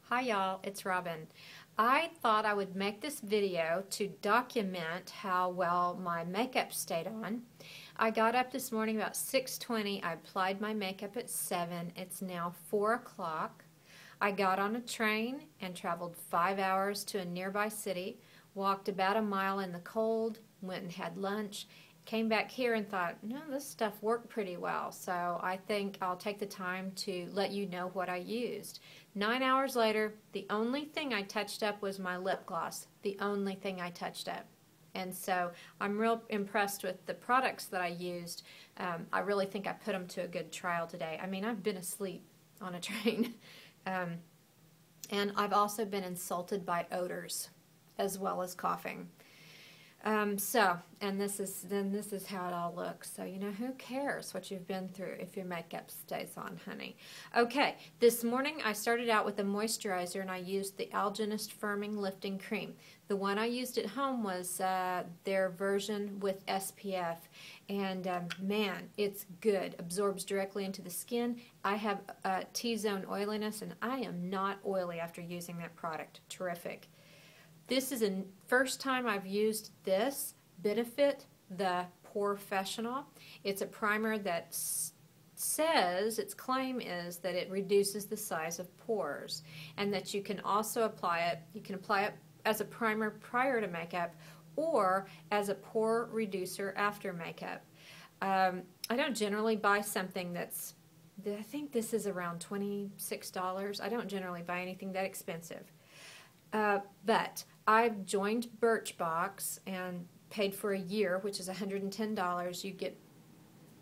Hi y'all, it's Robin. I thought I would make this video to document how well my makeup stayed on. I got up this morning about 6:20. I applied my makeup at 7. It's now 4 o'clock. I got on a train and traveled 5 hours to a nearby city, walked about a mile in the cold, went and had lunch, came back here and thought, no, this stuff worked pretty well, so I think I'll take the time to let you know what I used. 9 hours later, the only thing I touched up was my lip gloss. The only thing I touched up. And so I'm real impressed with the products that I used. I really think I put them to a good trial today. I mean, I've been asleep on a train. And I've also been insulted by odors as well as coughing. And this is how it all looks. So, you know, who cares what you've been through if your makeup stays on, honey. Okay, this morning I started out with a moisturizer and I used the Algenist Firming Lifting Cream. The one I used at home was their version with SPF. And man, it's good. Absorbs directly into the skin. I have T-zone oiliness and I am not oily after using that product. Terrific. This is the first time I've used this Benefit the POREfessional. It's a primer that says, its claim is that it reduces the size of pores and that you can also apply it, as a primer prior to makeup or as a pore reducer after makeup. I don't generally buy something that's, I think this is around $26. I don't generally buy anything that expensive. But I've joined Birchbox and paid for a year, which is $110. You get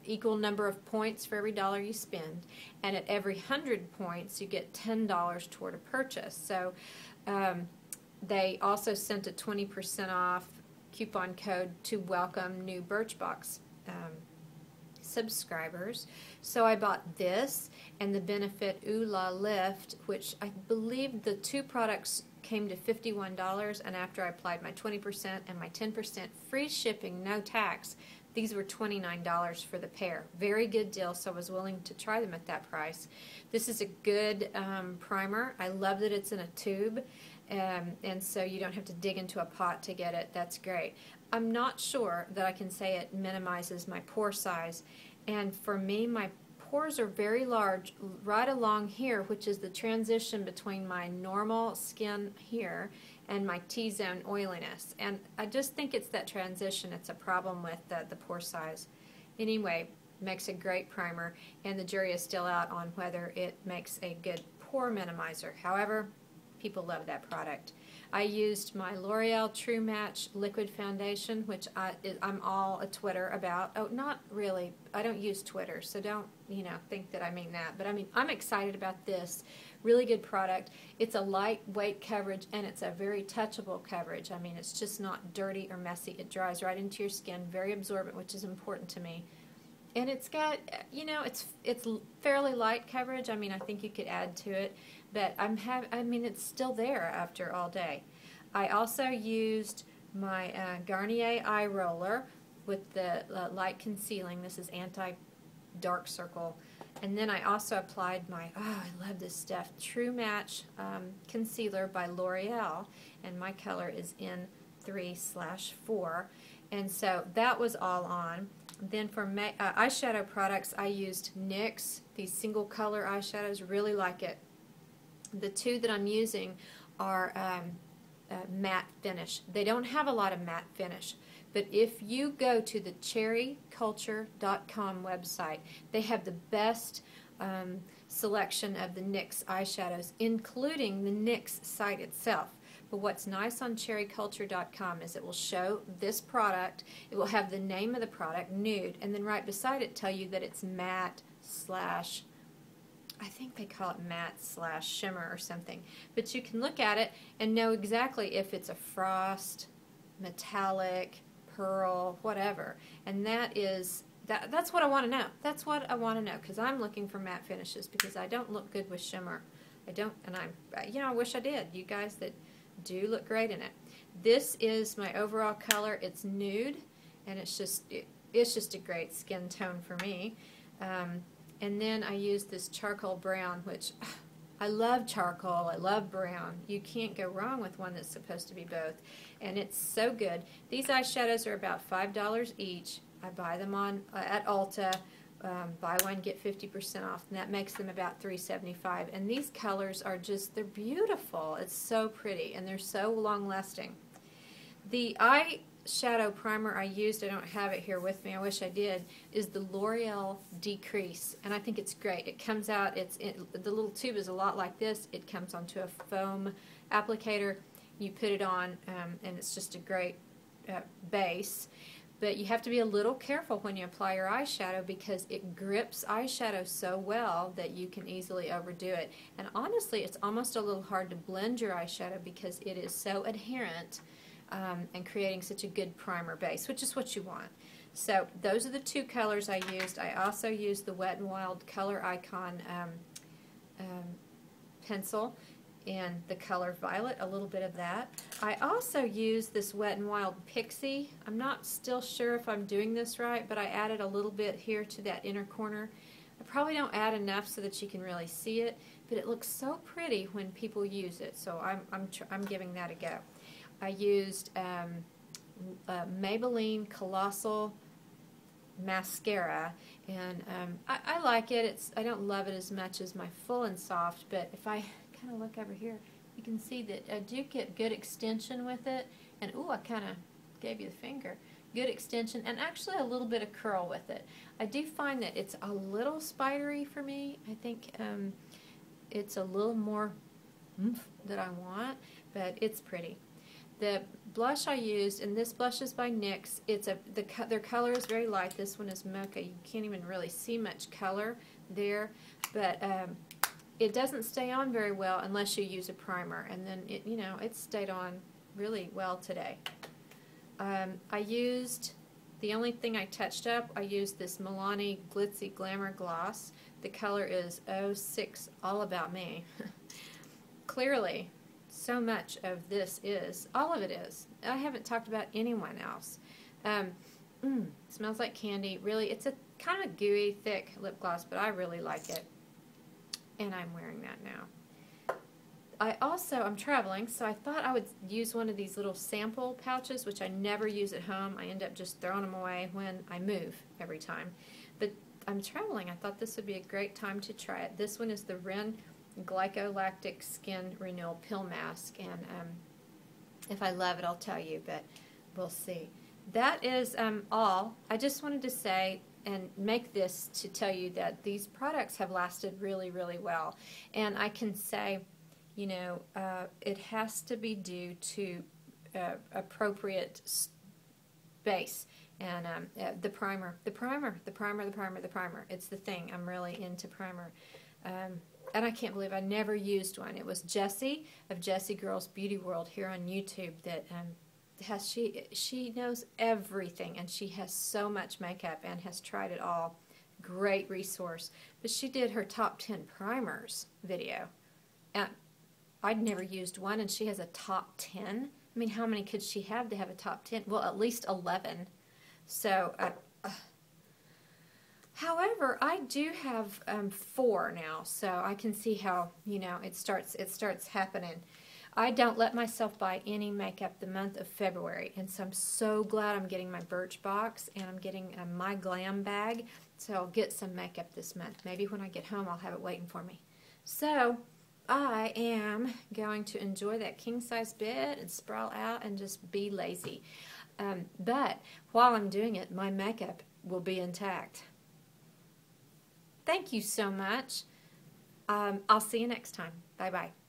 equal number of points for every dollar you spend, and at every 100 points you get $10 toward a purchase. So they also sent a 20% off coupon code to welcome new Birchbox subscribers. So I bought this and the Benefit Ooh La Lift, which I believe the two products came to $51, and after I applied my 20% and my 10% free shipping, no tax, these were $29 for the pair. Very good deal, so I was willing to try them at that price. This is a good primer. I love that it's in a tube, and so you don't have to dig into a pot to get it. That's great. I'm not sure that I can say it minimizes my pore size, and for me, my pores are very large right along here, which is the transition between my normal skin here and my T-zone oiliness. And I just think it's that transition. It's a problem with the pore size. Anyway, makes a great primer, and the jury is still out on whether it makes a good pore minimizer. However, people love that product. I used my L'Oreal True Match Liquid Foundation, which I'm all a Twitter about. Oh, not really. I don't use Twitter, so don't, think that I mean that. But I mean, I'm excited about this. Really good product. It's a lightweight coverage, and it's a very touchable coverage. I mean, it's just not dirty or messy. It dries right into your skin. Very absorbent, which is important to me. And it's got, it's fairly light coverage. I mean, I think you could add to it, but it's still there after all day. I also used my Garnier Eye Roller with the light concealing. This is anti-dark circle. And then I also applied my, I love this stuff, True Match Concealer by L'Oreal, and my color is N3/4. And so that was all on. Then for eyeshadow products, I used NYX, these single color eyeshadows. Really like it. The two that I'm using are matte finish. They don't have a lot of matte finish, but if you go to the cherryculture.com website, they have the best selection of the NYX eyeshadows, including the NYX site itself. But what's nice on cherryculture.com is it will show this product, it will have the name of the product, nude, and then right beside it tell you that it's matte slash, I think they call it matte slash shimmer or something. But you can look at it and know exactly if it's a frost, metallic, pearl, whatever. And that's what I want to know. That's what I want to know, because I'm looking for matte finishes, because I don't look good with shimmer. I don't, and I wish I did. You guys that do look great in it. This is my overall color. It's nude, and it's just a great skin tone for me. And then I used this charcoal brown, which I love charcoal. I love brown. You can't go wrong with one that's supposed to be both. And it's so good. These eyeshadows are about $5 each. I buy them on at Ulta. Buy one, get 50% off. And that makes them about $3.75. And these colors are just, they're beautiful. It's so pretty. And they're so long lasting. The eyeshadow primer I used, I don't have it here with me, I wish I did, is the L'Oreal Decrease, and I think it's great. It comes out, the little tube is a lot like this. It comes onto a foam applicator. You put it on, and it's just a great base. But you have to be a little careful when you apply your eyeshadow because it grips eyeshadow so well that you can easily overdo it. And honestly, it's almost a little hard to blend your eyeshadow because it is so adherent. And creating such a good primer base, which is what you want. So those are the two colors I used. I also used the Wet n Wild Color Icon pencil in the color Violet, a little bit of that. I also used this Wet n Wild Pixie. I'm not still sure if I'm doing this right, but I added a little bit here to that inner corner. I probably don't add enough so that you can really see it, but it looks so pretty when people use it, so I'm giving that a go. I used Maybelline Colossal mascara, and I like it. I don't love it as much as my Full and Soft, but if I kind of look over here, you can see that I do get good extension with it, and ooh, I kind of gave you the finger. Good extension, and actually a little bit of curl with it. I do find that it's a little spidery for me. I think it's a little more oomph that I want, but it's pretty. The blush I used, and this blush is by NYX, their color is very light. This one is mocha. You can't even really see much color there, but it doesn't stay on very well unless you use a primer, and then it stayed on really well today. I used, the only thing I touched up, I used this Milani Glitzy Glamour Gloss. The color is 06 All About Me. Clearly, so much of this is, all of it is. I haven't talked about anyone else. Smells like candy. Really, it's a kind of gooey, thick lip gloss, but I really like it. And I'm wearing that now. I'm traveling, so I thought I would use one of these little sample pouches, which I never use at home. I end up just throwing them away when I move every time. But I'm traveling. I thought this would be a great time to try it. This one is the Ren Glycolactic Skin Renewal Pill Mask, and if I love it, I'll tell you, but we'll see. That is all. I just wanted to say and make this to tell you that these products have lasted really, really well. And I can say, it has to be due to appropriate base. And the primer. It's the thing. I'm really into primer. And I can't believe I never used one. It was Jessie of Jessie Girls Beauty World here on YouTube that she knows everything, and she has so much makeup and has tried it all. Great resource. But she did her top 10 primers video. And I'd never used one, and she has a top 10. I mean, how many could she have to have a top 10? Well, at least 11. So, however, I do have 4 now, so I can see how, it starts happening. I don't let myself buy any makeup the month of February, and so I'm so glad I'm getting my Birchbox, and I'm getting my glam bag, so I'll get some makeup this month. Maybe when I get home I'll have it waiting for me. So I am going to enjoy that king-size bed and sprawl out and just be lazy. But while I'm doing it, my makeup will be intact. Thank you so much. I'll see you next time. Bye-bye.